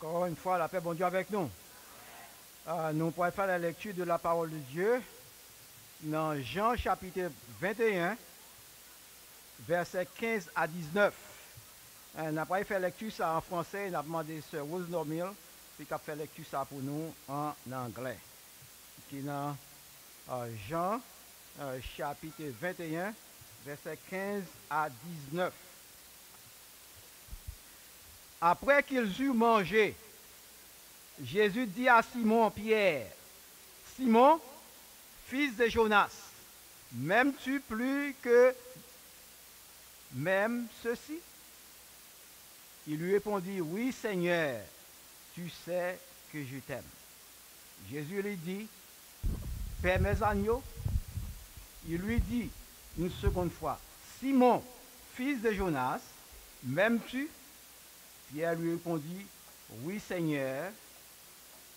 Encore une fois, la paix, bon Dieu avec nous. Nous pourrons faire la lecture de la parole de Dieu dans Jean chapitre 21, versets 15 à 19. On a pas fait lecture ça en français, on a demandé à Sœur Rose Normil, puis qu'elle fait lecture ça pour nous en anglais. Qui est dans Jean chapitre 21, versets 15 à 19. Après qu'ils eurent mangé, Jésus dit à Simon Pierre, « Simon, fils de Jonas, m'aimes-tu plus que même ceci ?» Il lui répondit, « Oui, Seigneur, tu sais que je t'aime. » Jésus lui dit, « Paie mes agneaux. » Il lui dit une seconde fois, « Simon, fils de Jonas, m'aimes-tu » Pierre lui répondit, « Oui, Seigneur,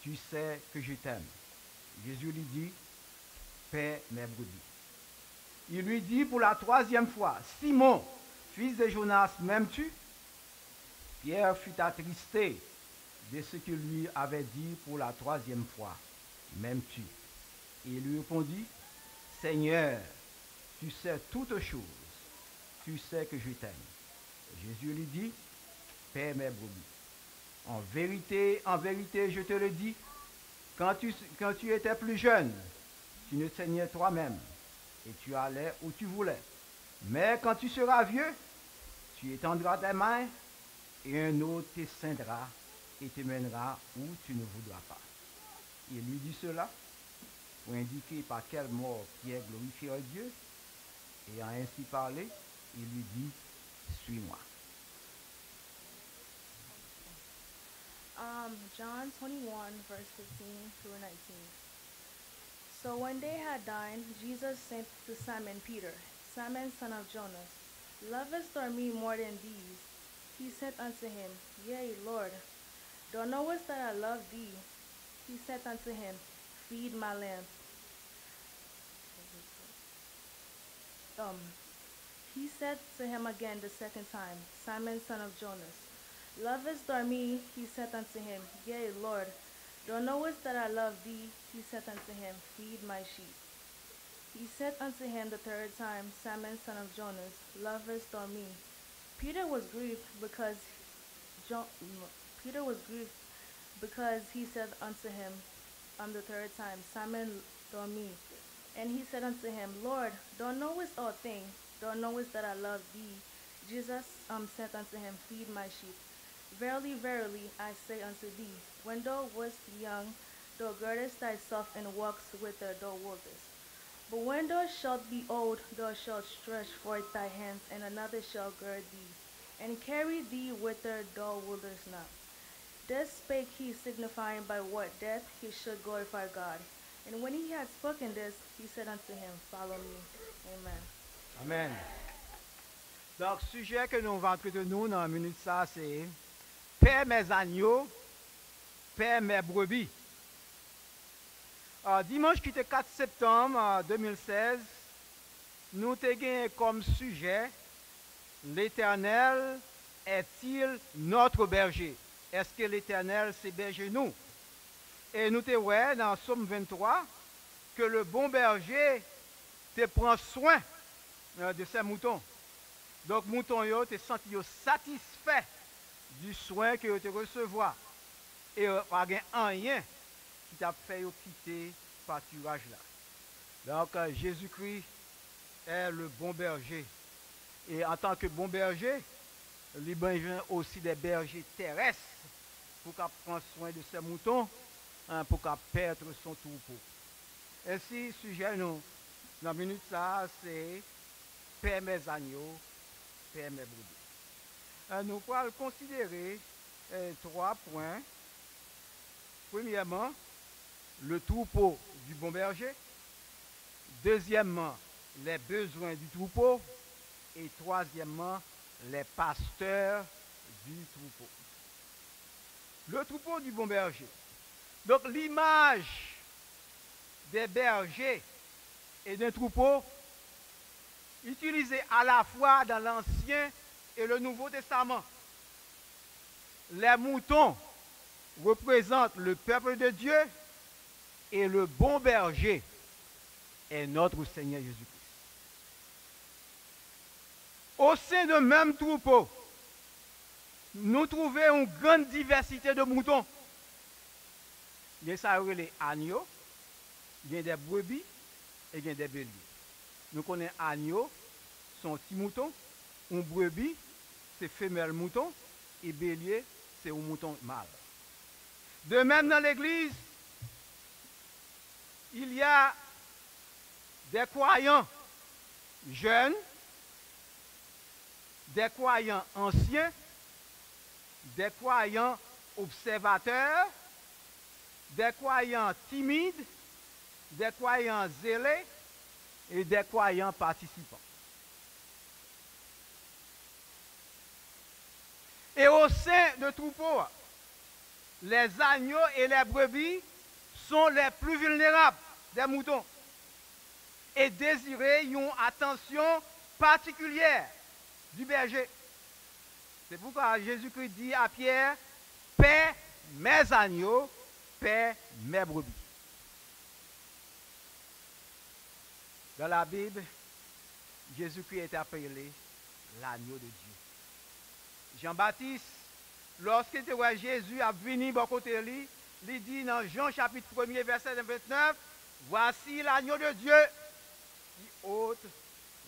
tu sais que je t'aime. » Jésus lui dit, « Paie mes brebis. » Il lui dit pour la troisième fois, « Simon, fils de Jonas, m'aimes-tu » Pierre fut attristé de ce qu'il lui avait dit pour la troisième fois, « M'aimes-tu » Et il lui répondit, « Seigneur, tu sais toutes choses, tu sais que je t'aime. » Jésus lui dit, « Paie mes brebis. En vérité, je te le dis, quand tu étais plus jeune, tu ne saignais toi-même et tu allais où tu voulais. Mais quand tu seras vieux, tu étendras tes mains et un autre te ceindra et te mènera où tu ne voudras pas. » Il lui dit cela pour indiquer par quelle mort Pierre glorifierait Dieu. Et en ainsi parlé, il lui dit, « Suis-moi. » John 21, verse 15 through 19. So when they had dined, Jesus said to Simon Peter, Simon, son of Jonas, lovest thou me more than these? He said unto him, Yea, Lord, thou knowest that I love thee. He said unto him, Feed my lambs. He said to him again the second time, Simon, son of Jonas, lovest thou me? He said unto him, Yea, Lord, thou knowest that I love thee. He said unto him, Feed my sheep. He said unto him the third time, Simon, son of Jonas, lovest thou me? Peter was grieved because he said unto him the third time, Simon, thou me? And he said unto him, Lord, thou knowest all things, thou knowest that I love thee. Jesus said unto him, Feed my sheep. Verily, verily, I say unto thee, when thou wast young, thou girdest thyself and walkest whither thou wouldest. But when thou shalt be old, thou shalt stretch forth thy hands, and another shall gird thee, and carry thee whither thou wouldest not. This spake he, signifying by what death he should glorify God. And when he had spoken this, he said unto him, Follow me. Amen. Amen. Donc, le sujet que nous allons entretenir dans une minute, ça, c'est paie mes agneaux, paie mes brebis. Dimanche qui était 4 septembre 2016, nous avons gagné comme sujet l'Éternel est-il notre berger? Est-ce que l'Éternel c'est berger nous? Et nous avons vu dans Somme 23 que le bon berger te prend soin de ses moutons. Donc, moutons te senti satisfait du soin que tu recevoir. Et pas rien qui t'a fait quitter ce pâturage-là. Donc, Jésus-Christ est le bon berger. Et en tant que bon berger, il y a aussi des bergers terrestres pour qu'il prenne soin de ses moutons, pour qu'il perde son troupeau. Ainsi, le sujet, nous, dans la minute, ça, c'est paie mes agneaux, paie mes brebis. Nous allons considérer 3 points. Premièrement, le troupeau du bon berger. Deuxièmement, les besoins du troupeau. Et troisièmement, les pasteurs du troupeau. Le troupeau du bon berger. Donc l'image des bergers et d'un troupeau utilisée à la fois dans l'Ancien et le Nouveau Testament. Les moutons représente le peuple de Dieu et le bon berger est notre Seigneur Jésus-Christ. Au sein de même troupeau, nous trouvons une grande diversité de moutons. Il y a ça les agneaux, il y a des brebis et il y a des béliers. Nous connaissons agneaux, sont petits moutons, un brebis, c'est femelle mouton, et bélier, c'est un mouton mâle. De même dans l'église, il y a des croyants jeunes, des croyants anciens, des croyants observateurs, des croyants timides, des croyants zélés et des croyants participants. Et au sein de troupeau, les agneaux et les brebis sont les plus vulnérables des moutons et désirent une attention particulière du berger. C'est pourquoi Jésus-Christ dit à Pierre, paie mes agneaux, paie mes brebis. Dans la Bible, Jésus-Christ est appelé l'agneau de Dieu. Jean-Baptiste, lorsque Jésus a venu à côté de lui, il dit dans Jean chapitre 1er, verset 29, voici l'agneau de Dieu qui ôte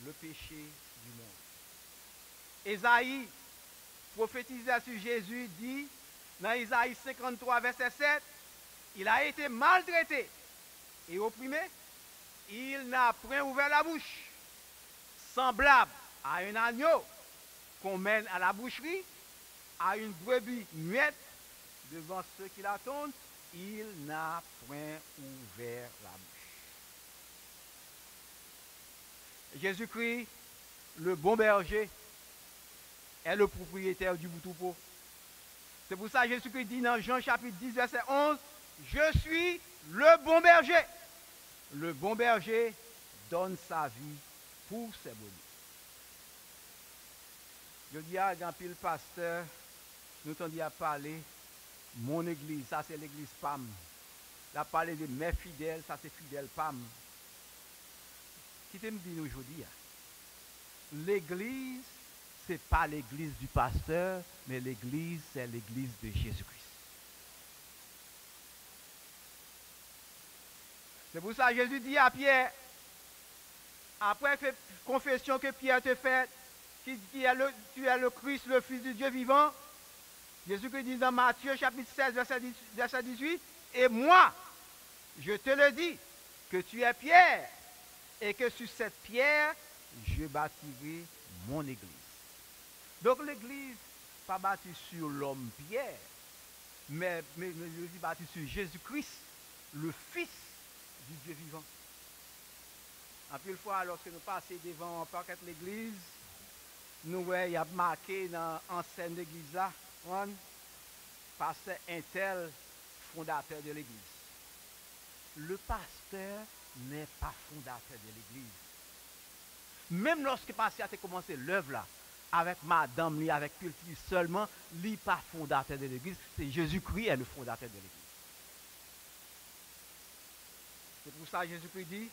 le péché du monde. Ésaïe, prophétisait sur Jésus, dit dans Isaïe 53, verset 7, il a été maltraité et opprimé, il n'a point ouvert la bouche, semblable à un agneau qu'on mène à la boucherie, à une brebis muette devant ceux qui l'attendent, il n'a point ouvert la bouche. Jésus-Christ, le bon berger, est le propriétaire du troupeau. C'est pour ça que Jésus-Christ dit dans Jean chapitre 10, verset 11, je suis le bon berger. Le bon berger donne sa vie pour ses brebis. Je dis à un pile pasteur, nous t'en dit à parler, mon église, ça c'est l'église PAM. La parler de mes fidèles, ça c'est fidèle PAM. Qui te me dit aujourd'hui? L'église, ce n'est pas l'église du pasteur, mais l'église, c'est l'église de Jésus-Christ. C'est pour ça que Jésus dit à Pierre, après la confession que Pierre te fait, tu es le Christ, le Fils du Dieu vivant, Jésus-Christ dit dans Matthieu chapitre 16, verset 18, et moi, je te le dis, que tu es Pierre, et que sur cette pierre, je bâtirai mon église. Donc l'église, pas bâtie sur l'homme Pierre, mais bâtie sur Jésus-Christ, le Fils du Dieu vivant. En plus, fois, lorsque nous passons devant un paquet de l'église, nous voyons, il y a marqué dans l'enseigne de l'église là, pasteur un tel fondateur de l'église. Le pasteur n'est pas fondateur de l'église. Même lorsque le pasteur a commencé l'œuvre là, avec madame, lui, avec Pilti seulement, lui pas fondateur de l'église, c'est Jésus-Christ est le fondateur de l'église. C'est pour ça que Jésus-Christ dit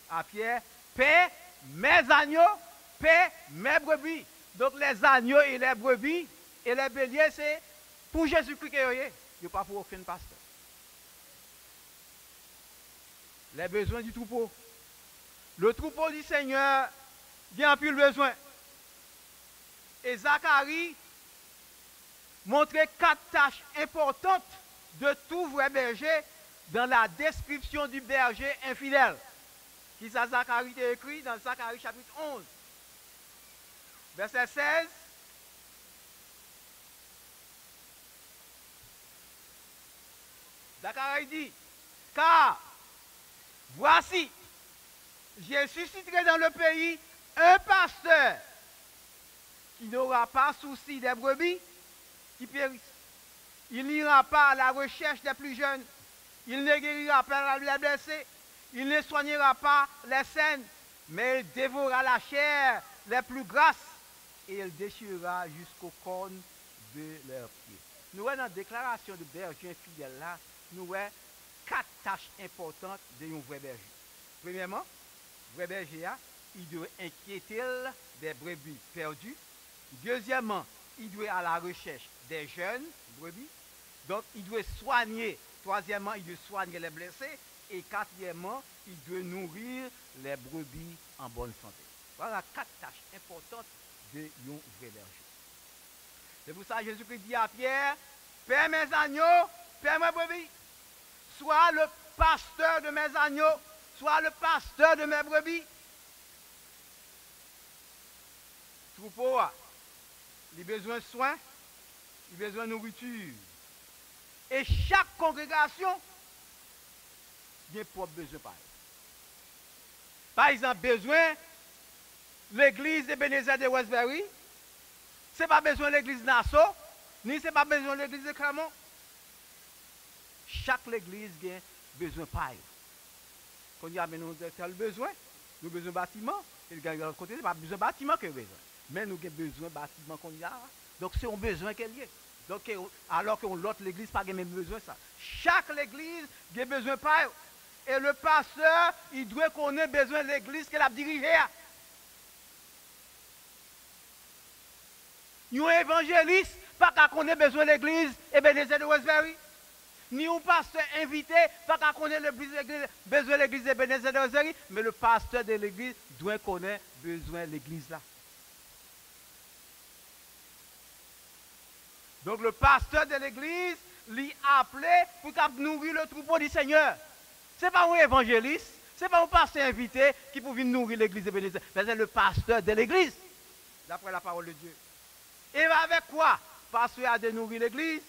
à Pierre, paie mes agneaux, paie mes brebis. Donc les agneaux et les brebis et les béliers, c'est pour Jésus-Christ qu'il y a, il pas pour aucun pasteur. Les besoins du troupeau. Le troupeau du Seigneur vient plus le besoin. Et Zacharie montrait 4 tâches importantes de tout vrai berger dans la description du berger infidèle. Qui ça Zacharie a écrit dans Zacharie chapitre 11, verset 16. Zacharie dit, car voici, je susciterai dans le pays un pasteur qui n'aura pas souci des brebis qui périssent. Il n'ira pas à la recherche des plus jeunes. Il ne guérira pas les blessés. Il ne soignera pas les saines, mais il dévorera la chair les plus grasses et il déchirera jusqu'aux cornes de leurs pieds. nous avons dans la déclaration de berger infidèle là, nous avons 4 tâches importantes d'un vrai berger. Premièrement, le vrai berger, il doit inquiéter des brebis perdues. Deuxièmement, il doit à la recherche des jeunes brebis. Donc, il doit soigner. Troisièmement, il doit soigner les blessés. Et quatrièmement, il doit nourrir les brebis en bonne santé. Voilà 4 tâches importantes de un vrai berger. C'est pour ça que Jésus-Christ dit à Pierre, Père mes agneaux, Père mes brebis. Sois le pasteur de mes agneaux, sois le pasteur de mes brebis. Troupeau, il a besoin de soins, il a besoin de nourriture. Et chaque congrégation a propre besoin pareil. Par exemple, besoin l'église de Ebenezer de Westbury, ce n'est pas besoin de l'église de Nassau, ni ce n'est pas besoin de l'église de Clermont. Chaque église a besoin pareil. Quand il y a tel besoin, nous avons besoin de bâtiment, et le gars côté, ce n'est pas besoin de bâtiment que besoin. Mais nous avons besoin de bâtiment qu'on y a. Donc c'est un besoin qu'il y a. Donc, alors que l'autre l'église n'a pas même besoin de ça. Chaque église a besoin de pareil. Et le pasteur, il doit connaître besoin de l'église qu'il a dirigée. Nous évangélistes, pas qu'à connaître besoin de l'église Ebenezer de Westbury. Ni un pasteur invité, pas qu'à connaître besoin de l'église Ebenezer de Westbury, mais le pasteur de l'église doit connaître besoin de l'église là. Donc le pasteur de l'église l'y appelé pour nourrir le troupeau du Seigneur. Ce n'est pas un évangéliste, ce n'est pas un pasteur invité qui peut venir nourrir l'église Ebenezer, mais c'est le pasteur de l'église, d'après la parole de Dieu. Et avec quoi? Pasteur a de nourrir l'église?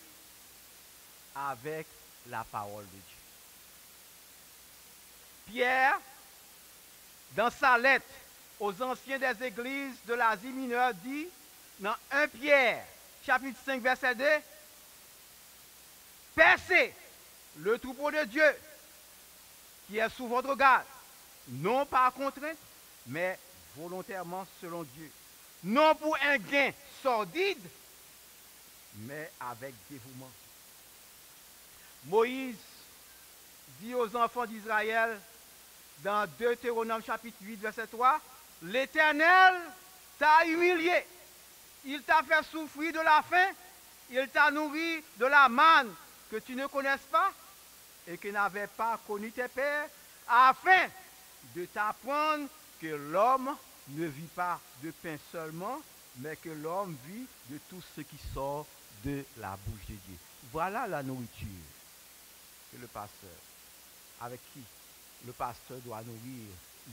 Avec la parole de Dieu. Pierre, dans sa lettre aux anciens des églises de l'Asie mineure, dit dans 1 Pierre, chapitre 5, verset 2, percez le troupeau de Dieu qui est sous votre garde, non par contrainte, mais volontairement selon Dieu. Non pour un gain sordide, mais avec dévouement. Moïse dit aux enfants d'Israël, dans Deutéronome chapitre 8, verset 3, l'Éternel t'a humilié, il t'a fait souffrir de la faim, il t'a nourri de la manne que tu ne connaisses pas et que n'avaient pas connu tes pères, afin de t'apprendre que l'homme ne vit pas de pain seulement, mais que l'homme vit de tout ce qui sort de la bouche de Dieu. Voilà la nourriture que le pasteur, avec qui le pasteur doit nourrir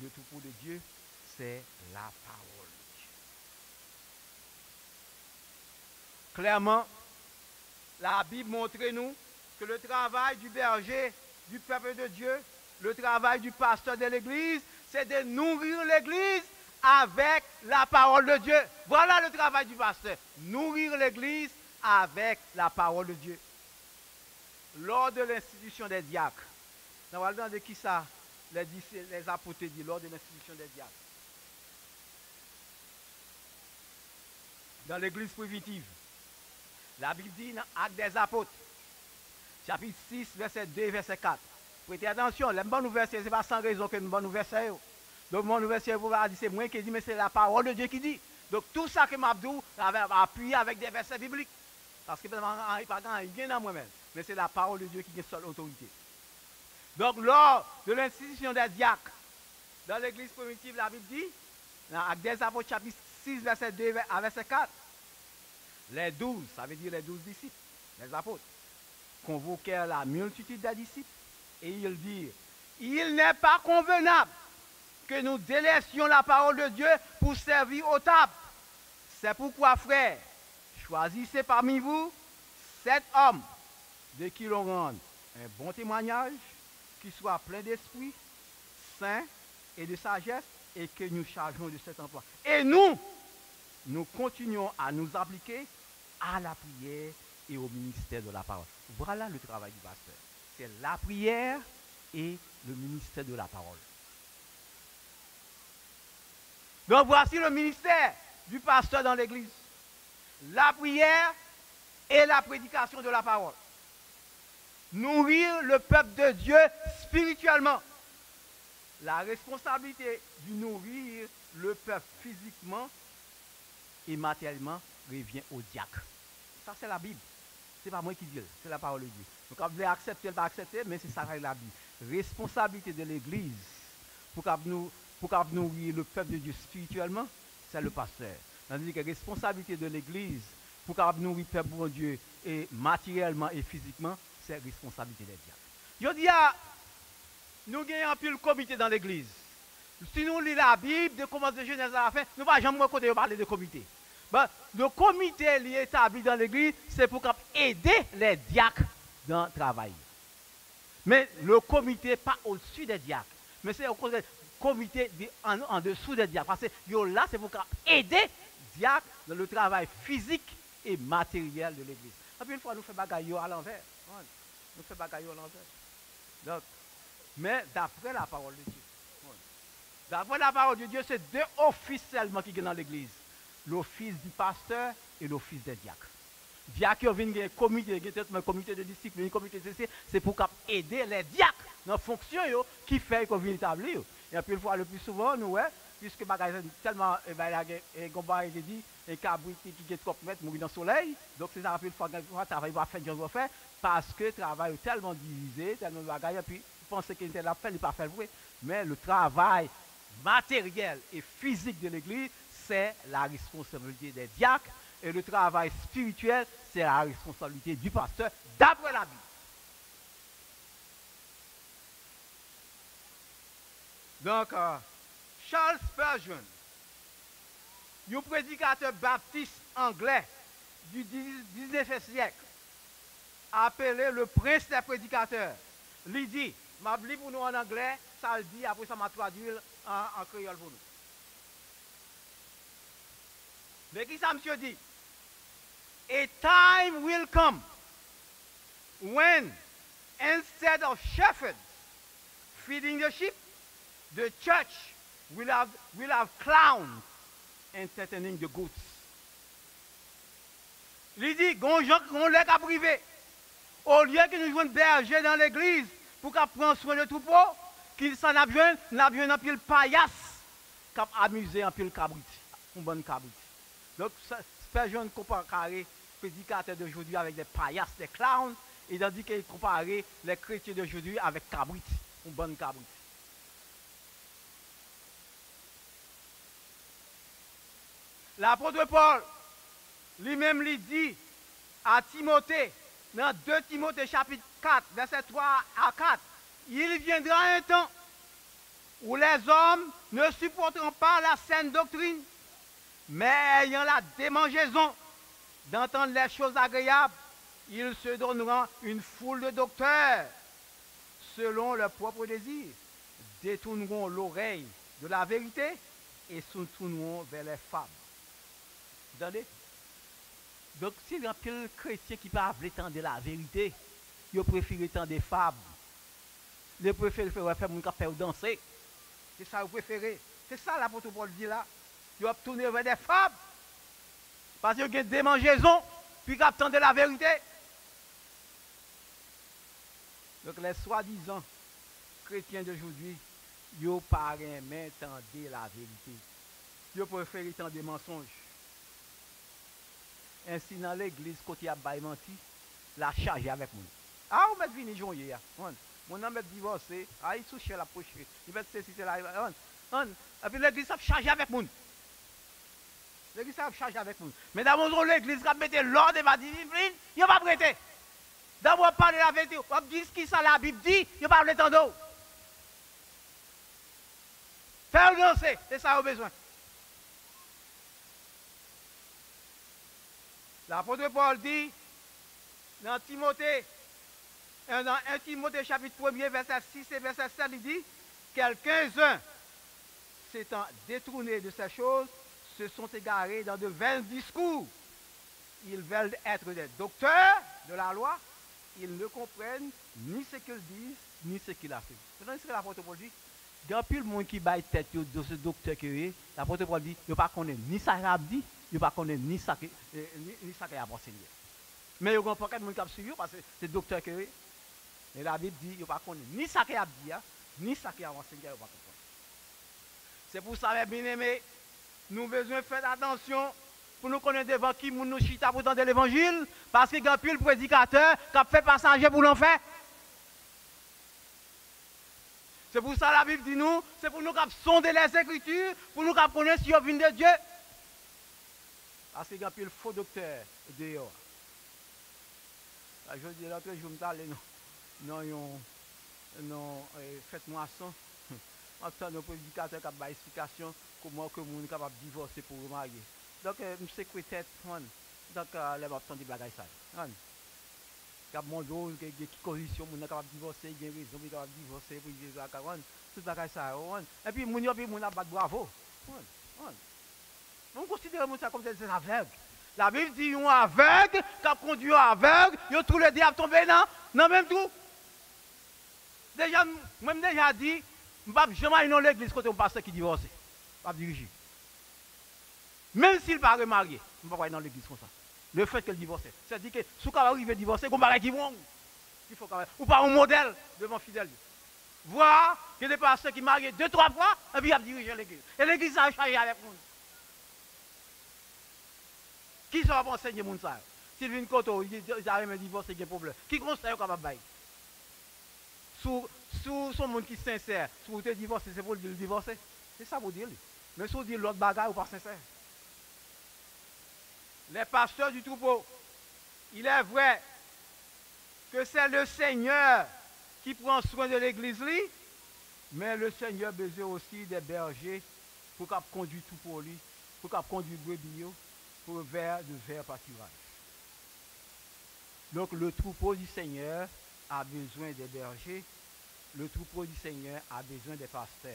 le troupeau de Dieu, c'est la parole de Dieu. Clairement, la Bible montre nous que le travail du berger, du peuple de Dieu, le travail du pasteur de l'église, c'est de nourrir l'église avec la parole de Dieu. Voilà le travail du pasteur. Nourrir l'église avec la parole de Dieu. Lors de l'institution des diacres, nous allons demander qui ça, les apôtres disent lors de l'institution des diacres. Dans l'église primitive, la Bible dit dans Actes des apôtres, chapitre 6, verset 2, verset 4. Prêtez attention, les bons versets, ce n'est pas sans raison que nous bons versets. Donc, mon verset, vous allez dire, c'est moi qui dis, mais c'est la parole de Dieu qui dit. Donc, tout ça que Mabdou a appuyé avec des versets bibliques. Parce que il n'y a pas rien dans moi-même. Mais c'est la parole de Dieu qui est seule autorité. Donc, lors de l'institution des diacres, dans l'église primitive, la Bible dit, dans Actes des apôtres, chapitre 6, verset 2 à verset 4, les 12, ça veut dire les 12 disciples, les apôtres, convoquèrent la multitude des disciples et ils dirent, il n'est pas convenable que nous délaissions la parole de Dieu pour servir aux tables. C'est pourquoi, frères, choisissez parmi vous 7 hommes de qui l'on rende un bon témoignage, qui soit plein d'esprit, saint et de sagesse, et que nous chargeons de cet emploi. Et nous continuons à nous appliquer à la prière et au ministère de la parole. Voilà le travail du pasteur. C'est la prière et le ministère de la parole. Donc voici le ministère du pasteur dans l'église. La prière et la prédication de la parole. Nourrir le peuple de Dieu spirituellement. La responsabilité de nourrir le peuple physiquement et matériellement revient au diacre. Ça, c'est la Bible. Ce n'est pas moi qui dis, c'est la parole de Dieu. Donc, vous voulez accepter, pas accepter, mais c'est ça la Bible. Responsabilité de l'Église pour nourrir le peuple de Dieu spirituellement, c'est le pasteur. Tandis que la responsabilité de l'Église pour nourrir le peuple de Dieu et matériellement et physiquement, c'est la responsabilité des diacres. Je dis nous avons un peu le comité dans l'Église. Si nous lisons la Bible, de commencer de Genèse à la fin, nous ne pouvons jamais parler de comité. Ben, le comité est établi dans l'Église, c'est pour aider les diacres dans le travail. Mais le comité n'est pas au-dessus des diacres. Mais c'est au comité en dessous des diacres. Parce que là, c'est pour aider les diacres dans le travail physique et matériel de l'Église. Et puis une fois, nous faisons bagaille à l'envers. Nous faisons bagaille à l'envers. Donc, mais d'après la parole de Dieu. D'après la parole de Dieu, c'est deux offices seulement qui sont dans l'Église. L'office du pasteur et l'office des diacres. Diacres viennent un comité de discipline, un comité de ceci, c'est pour aider les diacres dans la fonction qui fait qu'on vient établir. Et puis une fois le plus souvent, nous, puisque tellement, il dit, un cabri qui est 30 mètres mourir dans le soleil, donc c'est ça, une fois, le travail va faire, Dieu va faire, parce que le travail est tellement divisé, tellement de bagaille, et puis penser qu'il était là, il n'est pas fait vrai. Mais le travail matériel et physique de l'Église, c'est la responsabilité des diacres. Et le travail spirituel, c'est la responsabilité du pasteur, d'après la Bible. Donc, Charles Spurgeon, un prédicateur baptiste anglais du 19e siècle, appelé le prince des prédicateurs, lui dit, m'a dit pour nous en anglais, ça le dit, après ça m'a traduit en créole pour nous. Mais qui ça, monsieur dit? A time will come when, instead of shepherds feeding the sheep, the church will have clowns entertaining the goats. Il dit, qu'on les a privés. Au lieu que nous jouions berger dans l'église pour qu'on prenne soin de troupeau, qu'il s'en a besoin un peu le paillasse qui a amusé un peu le cabrit, un bon cabrit. Donc, Spurgeon compare les prédicateurs d'aujourd'hui avec des paillasses, des clowns, et tandis qu'il compare les chrétiens d'aujourd'hui avec cabrit, un bon cabrit. L'apôtre Paul, lui-même, lui dit à Timothée, dans 2 Timothée chapitre 4, verset 3 à 4, il viendra un temps où les hommes ne supporteront pas la saine doctrine, mais ayant la démangeaison d'entendre les choses agréables, ils se donneront une foule de docteurs selon leurs propres désirs, détourneront l'oreille de la vérité et se tourneront vers les fables. Vous entendez? Donc, s'il y a un chrétien qui parle de la vérité, il préfère entendre des fables. Il préfère faire mon café ou danser. C'est ça que vous préférez. C'est ça l'apôtre Paul dit là. Il va tourner vers des fables. Parce qu'il y a des démangeaisons, puis qu'il attend de la vérité. Donc, les soi-disant chrétiens d'aujourd'hui, ils ne parlent pas entendre la vérité. Ils préfèrent entendre des mensonges. Ainsi, dans l'église, quand il y a menti, la charge avec moi. Ah, on va venir jouer. Mon homme est divorcé. Ah, il touche la poche. Il va se citer là. Et puis l'église a chargé avec moi. L'église a chargé avec moi. Mais d'abord, l'église a mis l'ordre de la discipline, il ne va pas prêter. D'abord, parler la vérité. On dit ce que la Bible dit, il ne va pas l'étendre. Faire danser, c'est ça qu'on a besoin. L'apôtre Paul dit, dans Timothée, dans 1 Timothée chapitre 1er, verset 6 et verset 7, il dit, quelques-uns s'étant détournés de ces choses, se sont égarés dans de vains discours. Ils veulent être des docteurs de la loi, ils ne comprennent ni ce qu'ils disent, ni ce qu'il a fait. Vous savez ce que l'apôtre Paul dit? Il y a plus de monde qui baille tête de ce docteur qui est. L'apôtre Paul dit, il ne connaît ni ça qu'il a dit, il ne connaît ni ça qu'il a enseigné. Mais il y a un paquet de monde qui a suivi parce que c'est docteur que oui. Et la Bible dit, il ne pas ni ça qu'il a dit, ni ça qu'il a enseigné, il ne pas comprendre. C'est pour ça, mes bien-aimés, nous avons besoin de faire attention pour nous connaître devant qui nous chita pour entendre l'évangile, parce qu'il y a un pile prédicateur qui a fait passager pour l'enfer. C'est pour ça la Bible dit nous, c'est pour nous sonder les Écritures, pour nous connaître si on vient de Dieu. Parce qu'il y a un pile faux docteur dehors. Je dis l'autre jour, je me allé non, faites-moi ça. En tant que prédicateur qui a une explication comment que nous sommes capables de divorcer pour vous marier. Donc, je sais que peut-être, donc, les gens des bagages ça. Il y a mon dos, qui condition, nous sommes capables de divorcer, il y a raison, nous sommes capables de divorcer pour Jésus à 40. Tout bagages ça. Et puis, nous avons battu bravo. On considère ça comme des aveugles. La Bible dit un aveugle qui a conduit un aveugle, ils ont tous les diables tombés dans même tout. Déjà, même déjà dit, je ne vais jamais aller dans l'église quand on pasteur qui divorce. Je ne vais pas diriger. Même s'il n'est pas remarié, je ne vais pas aller dans l'église comme ça. Le fait qu'elle divorce, c'est-à-dire que si on arrive à divorcer, on va qui vont. Ou pas un modèle devant fidèle. Voir que des pasteurs qui marient 2-3 fois, et puis ils dirigent l'église. Et l'église a chargé avec nous. Qui sera pour enseigner mon ça? S'il vient koto, il arrive à divorcer, il y a un problème. Qui conseille capable de bailler? Sous son monde qui est sincère, si vous êtes divorcé, c'est pour le divorcer. C'est ça pour dire. Mais si vous dites l'autre bagaille ou pas sincère. Les pasteurs du troupeau, il est vrai que c'est le Seigneur qui prend soin de l'église, mais le Seigneur a besoin aussi des bergers pour qu'il conduise tout pour lui, pour qu'il conduise le brebis pour vers pâturage. Donc le troupeau du Seigneur a besoin des bergers, le troupeau du Seigneur a besoin des pasteurs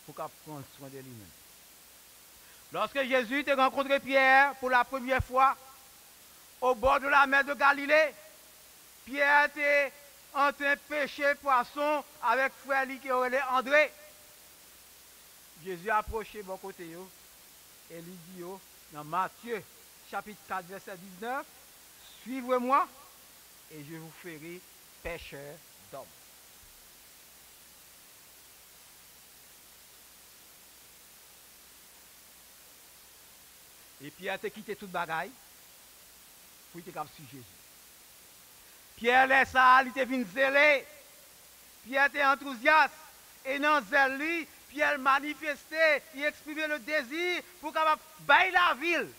pour qu'il prenne soin de lui-même. Lorsque Jésus a rencontré Pierre pour la première fois au bord de la mer de Galilée, Pierre était en train de pêcher poisson avec frère qui aurait André. Jésus a approché bon côté et lui dit dans Matthieu chapitre 4 verset 19, suivez-moi et je vous ferai pêcheurs d'hommes. Et Pierre a quitté toute bagaille pour être capable de suivre Jésus. Pierre laisse ça, il était venu zélé. Pierre était enthousiaste. Et dans zèle, Pierre manifestait, il exprimait le désir pour capable bailler la ville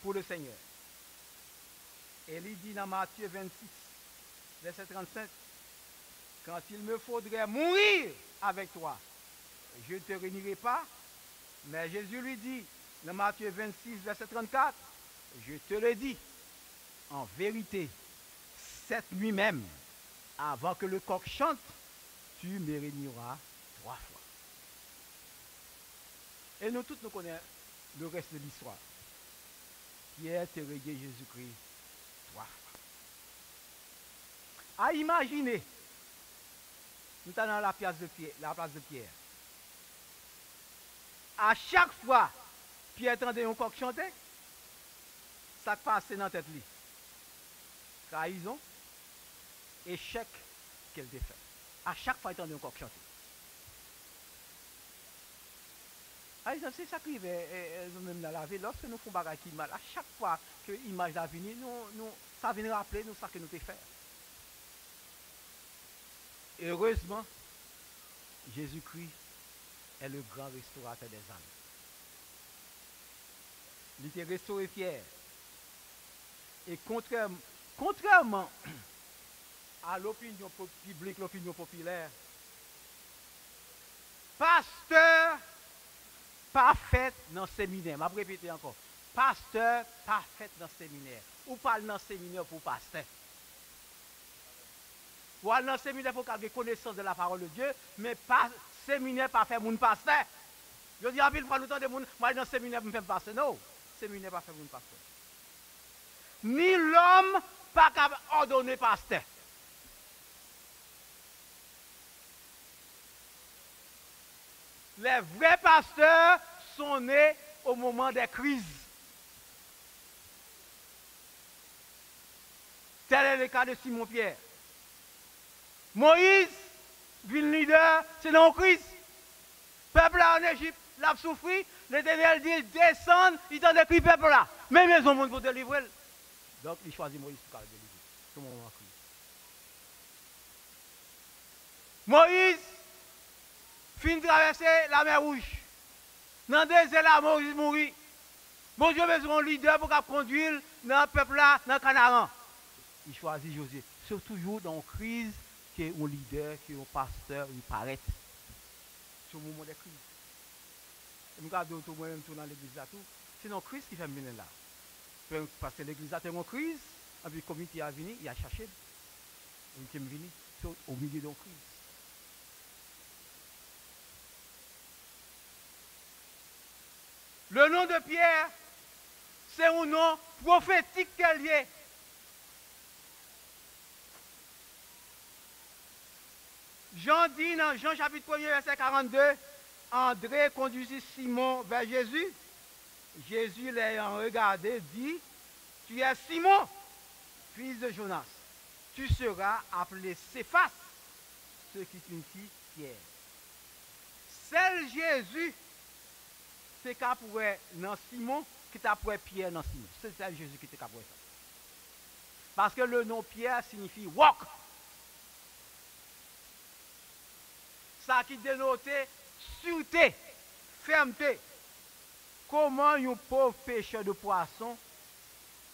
pour le Seigneur. Et il dit dans Matthieu 26, verset 35, quand il me faudrait mourir avec toi, je ne te réunirai pas. Mais Jésus lui dit, dans Matthieu 26, verset 34, je te le dis, en vérité, cette nuit même, avant que le coq chante, tu me réuniras 3 fois. Et nous tous nous connaissons le reste de l'histoire. Pierre te regué Jésus-Christ 3 fois. À imaginer, nous sommes dans la place de Pierre. À chaque fois, Pierre entendait un coq chanter, ça passait dans la tête. Trahison, échec qu'elle défait. À chaque fois, il entendait un coq chanter. C'est ça qui est nous-mêmes dans la vie. Lorsque nous faisons des choses qui mal, à chaque fois que l'image va venir, ça vient rappeler nous ça que nous avons fait. Heureusement, Jésus-Christ est le grand restaurateur des âmes. Il était restauré Pierre. Et contrairement à l'opinion publique, l'opinion populaire, pasteur parfait dans le séminaire. Je vais répéter encore. Pasteur parfait dans le séminaire. Ou parle dans le séminaire pour pasteur. Ou aller dans le séminaire pour avoir connaissance de la parole de Dieu, mais pas séminaire pas faire mon pasteur. Je dis à ville fois nous temps de monde, moi dans le séminaire pour me faire pasteur. Non, séminaire pas faire mon pasteur. Ni l'homme pas capable ordonner pasteur. Les vrais pasteurs sont nés au moment des crises. Tel est le cas de Simon-Pierre. Moïse, ville leader, c'est dans crise. Peuple là en Égypte, l'a souffert. L'Éternel dit, descend, il t'en décrit peuple là. Même ils ont monde pour délivrer. Donc, il choisit Moïse pour le délivrer. Tout le monde en crise. Moïse fin traverser la mer Rouge. Dans le désert là, Moïse mourit. Bon Dieu besoin d'un leader pour conduire dans le peuple là, dans le Canaan. Il choisit Josué. C'est toujours dans une crise qui est un leader, qui est un pasteur, il paraît. C'est au moment de crise. Je regarde tout moi-même dans l'église là tout. C'est dans crise qui fait venir là. Parce que l'église a une crise, et puis le comité a venu, il a cherché. Il est venu au milieu d'une crise. Le nom de Pierre, c'est un nom prophétique qu'elle y est. Jean dit dans Jean chapitre 1, verset 42, André conduisit Simon vers Jésus. Jésus l'ayant regardé dit, tu es Simon, fils de Jonas. Tu seras appelé Céphas, ce qui signifie Pierre. Seul Jésus, c'est qu'à pour dans Simon, qui t'a pour Pierre dans Simon. C'est seul Jésus qui t'a pour ça. Parce que le nom Pierre signifie walk. Ça qui dénotait sûreté, fermeté. Comment un pauvre pêcheur de poisson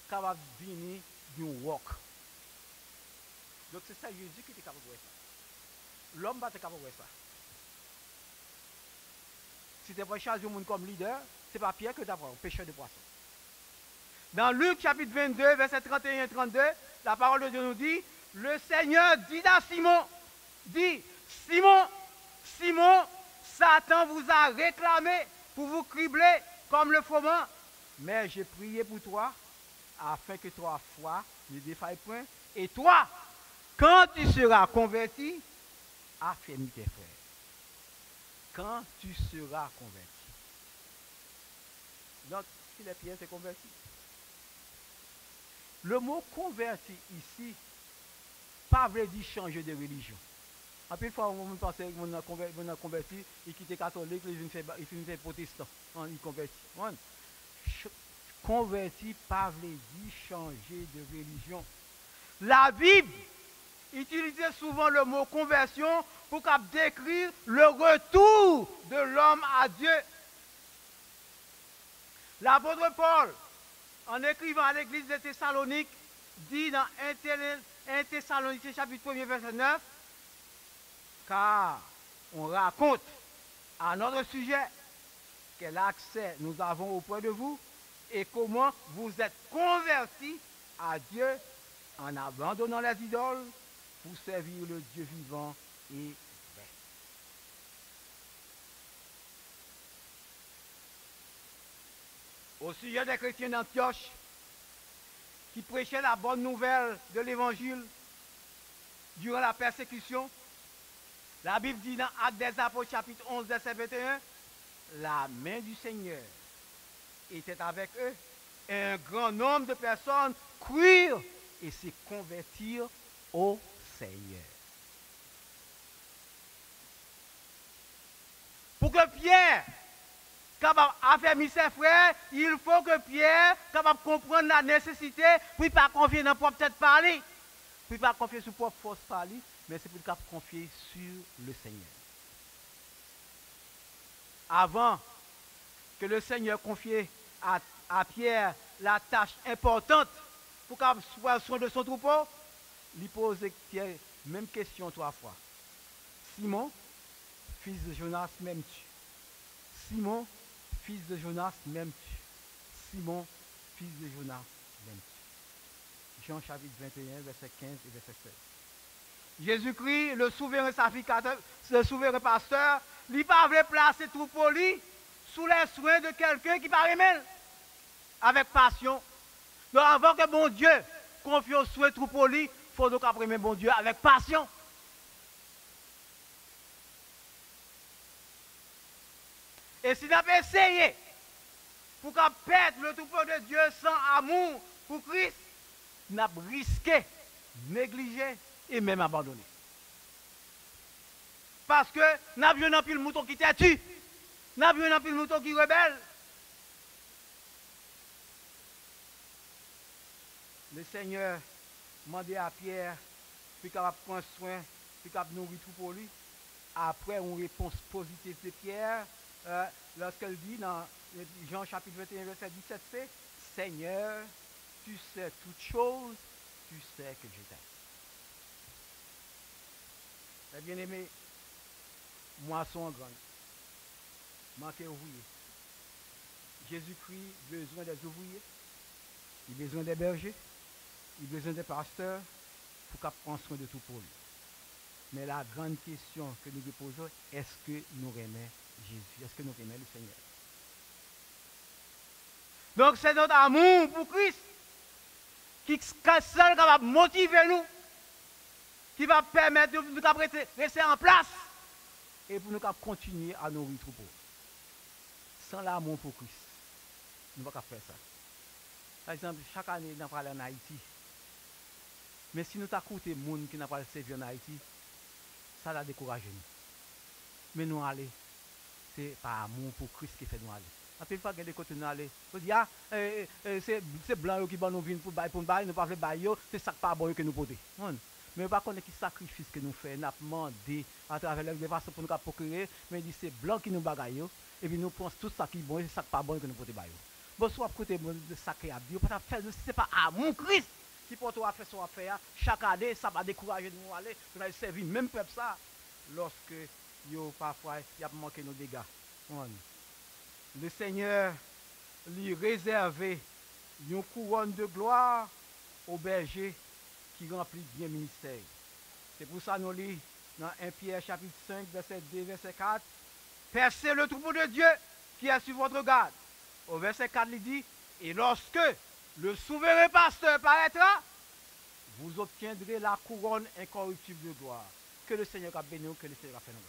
capable de venir d'un walk. Donc c'est ça Jésus qui est capable de faire ça. L'homme va être capable de faire ça. Si tu as choisi un monde comme leader, ce n'est pas Pierre que tu as pris, un pêcheur de poisson. Dans Luc chapitre 22, verset 31 et 32, la parole de Dieu nous dit, le Seigneur dit à Simon, dit, Simon, Simon, Satan vous a réclamé pour vous cribler comme le froment, mais j'ai prié pour toi, afin que 3 fois ne défaille point. Et toi, quand tu seras converti, affermis tes frères. Quand tu seras converti. Donc, si les Pierre s'est converti. Le mot converti ici, pas veut dire changer de religion. En plus, fois, on pense qu'on a converti, il quitte catholique, il fait protestant. Il convertit. Converti, pas veut dire changer de religion. La Bible utilisait souvent le mot conversion pour décrire le retour de l'homme à Dieu. L'apôtre Paul, en écrivant à l'église de Thessalonique, dit dans 1 Thessaloniciens chapitre 1 verset 9, car on raconte à notre sujet quel accès nous avons auprès de vous et comment vous êtes convertis à Dieu en abandonnant les idoles pour servir le Dieu vivant et vrai. Au sujet des chrétiens d'Antioche qui prêchaient la bonne nouvelle de l'évangile durant la persécution, la Bible dit dans Actes des Apôtres chapitre 11 verset 21, la main du Seigneur était avec eux et un grand nombre de personnes crurent et se convertirent au Seigneur. Pour que Pierre capable d'affermir ses frères, il faut que Pierre capable de comprendre la nécessité pour ne pas confier dans propre tête parler, pour ne pas confier sur propre force parler, mais c'est pour capable confier sur le Seigneur. Avant que le Seigneur confie à Pierre la tâche importante pour qu'il soit soin de son troupeau, il pose Pierre même question 3 fois. Simon, fils de Jonas, m'aimes-tu? Simon, fils de Jonas, m'aimes-tu? Simon, fils de Jonas, m'aimes-tu? Jean chapitre 21, verset 15 et verset 16. Jésus-Christ, le souverain sacrificateur, le souverain pasteur, il n'a pas voulu placer troupeau sous les soins de quelqu'un qui paraît mal, avec passion. Donc avant que bon Dieu confie aux soins troupeau, il faut donc après bon Dieu avec passion. Et si nous avons essayé pour qu'on perde le troupeau de Dieu sans amour pour Christ, nous avons risqué négligé et même abandonné. Parce que nous avons un pile mouton qui têtu, nous avons un pile mouton qui rebelle. Le Seigneur demandait à Pierre, puis qu'il va prendre soin, puis qu'il va nourrir tout pour lui. Après une réponse positive de Pierre, lorsqu'elle dit dans Jean chapitre 21, verset 17, c'est Seigneur, tu sais toutes choses, tu sais que je t'aime. Mes bien-aimés, moisson grande, manquez ouvrier. Jésus-Christ a besoin des ouvriers, il a besoin des bergers, il a besoin des pasteurs pour qu'il prenne soin de tout pour lui. Mais la grande question que nous nous posons, est-ce que nous aimons Jésus? Est-ce que nous aimons le Seigneur? Donc c'est notre amour pour Christ qui est seul qui va motiver nous, qui va permettre de nous rester en place et pour nous continuer à nourrir le troupeau. Sans l'amour pour Christ, nous ne pouvons pas faire ça. Par exemple, chaque année, nous parlons en Haïti. Mais si nous t'écoutons les gens qui n'ont pas servi en Haïti, ça l'a découragé nous. Mais nous aller, c'est par amour pour Christ qui fait nous aller. Après, il faut que des côtés nous aller. On dit, ah, c'est blanc qui nous vient pour nous bailler, nous ne pouvons pas bailler, c'est ça qui pas bon que nous porter. Mais par contre, quel sacrifice que nous faisons, nous avons demandé à travers les façons pour nous procurer, mais il dit c'est blanc qui nous bagaille, et puis nous pensons tout ça qui est bon, et c'est ça qui pas bon que nous porter bailler. Bon, soit côté de sacré à Dieu, pas faire, si c'est pas amour Christ qui porte à faire son affaire, chaque année, ça va décourager nous aller, pour nous servir même peuple ça, lorsque parfois, il y a manqué nos dégâts. Le Seigneur lui réservait une couronne de gloire au berger qui remplit bien le ministère. C'est pour ça que nous lisons dans 1 Pierre chapitre 5, verset 2, verset 4, percez le troupeau de Dieu qui est sur votre garde. Au verset 4, il dit, et lorsque le souverain pasteur paraîtra, vous obtiendrez la couronne incorruptible de gloire. Que le Seigneur a béni, que le Seigneur a fait nous.